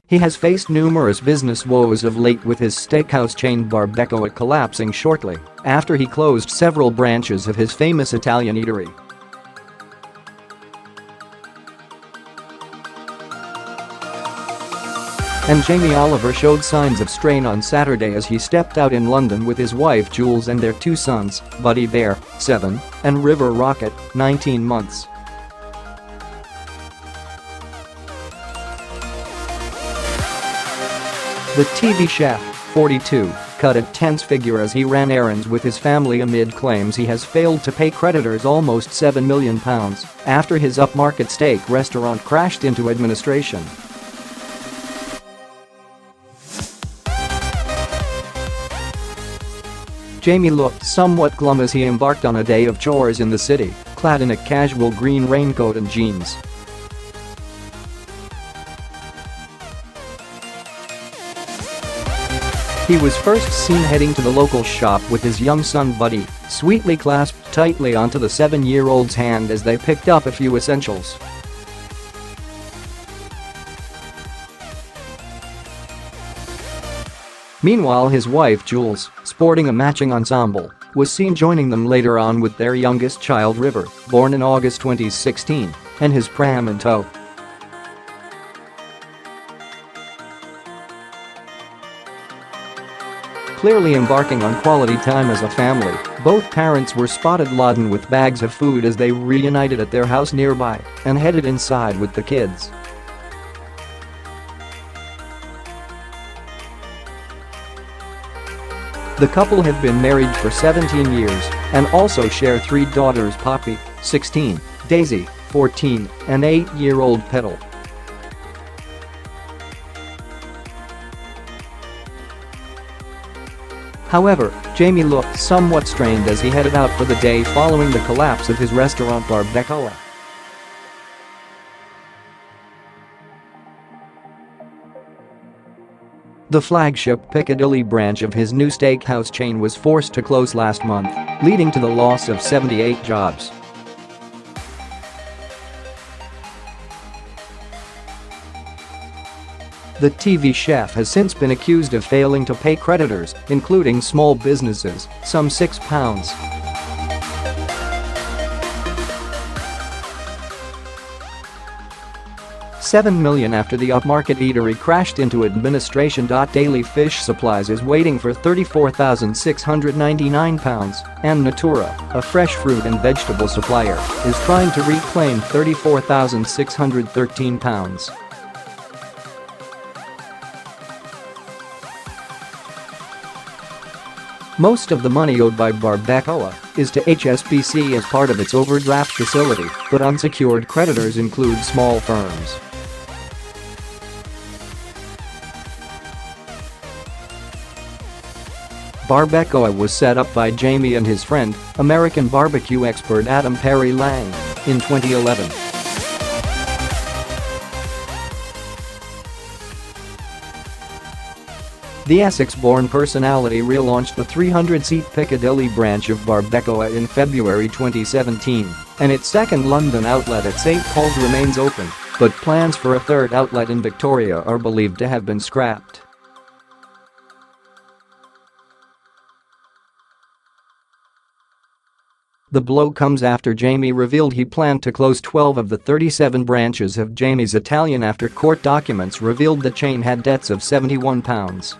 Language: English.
He has faced numerous business woes of late, with his steakhouse chain Barbecoa collapsing shortly after he closed several branches of his famous Italian eatery. And Jamie Oliver showed signs of strain on Saturday as he stepped out in London with his wife Jools and their two sons, Buddy Bear, 7, and River Rocket, 19 months. The TV chef, 42, cut a tense figure as he ran errands with his family amid claims he has failed to pay creditors almost £7 million after his upmarket steak restaurant crashed into administration. Jamie looked somewhat glum as he embarked on a day of chores in the city, clad in a casual green raincoat and jeans. He was first seen heading to the local shop with his young son Buddy, sweetly clasped tightly onto the 7-year-old's hand as they picked up a few essentials. Meanwhile, his wife Jools, sporting a matching ensemble, was seen joining them later on with their youngest child River, born in August 2016, and his pram in tow. Clearly embarking on quality time as a family, both parents were spotted laden with bags of food as they reunited at their house nearby and headed inside with the kids. The couple have been married for 17 years and also share 3 daughters: Poppy, 16, Daisy, 14, and 8-year-old Petal. However, Jamie looked somewhat strained as he headed out for the day following the collapse of his restaurant Barbecoa. The flagship Piccadilly branch of his new steakhouse chain was forced to close last month, leading to the loss of 78 jobs. The TV chef has since been accused of failing to pay creditors, including small businesses, some £6. $7 million after the upmarket eatery crashed into administration.Daily fish supplies is waiting for £34,699, and Natura, a fresh fruit and vegetable supplier, is trying to reclaim £34,613. Most of the money owed by Barbecoa is to HSBC as part of its overdraft facility, but unsecured creditors include small firms. Barbecoa was set up by Jamie and his friend, American barbecue expert Adam Perry Lang, in 2011. The Essex-born personality relaunched the 300-seat Piccadilly branch of Barbecoa in February 2017, and its second London outlet at St Paul's remains open, but plans for a third outlet in Victoria are believed to have been scrapped. The blow comes after Jamie revealed he planned to close 12 of the 37 branches of Jamie's Italian after court documents revealed the chain had debts of £71.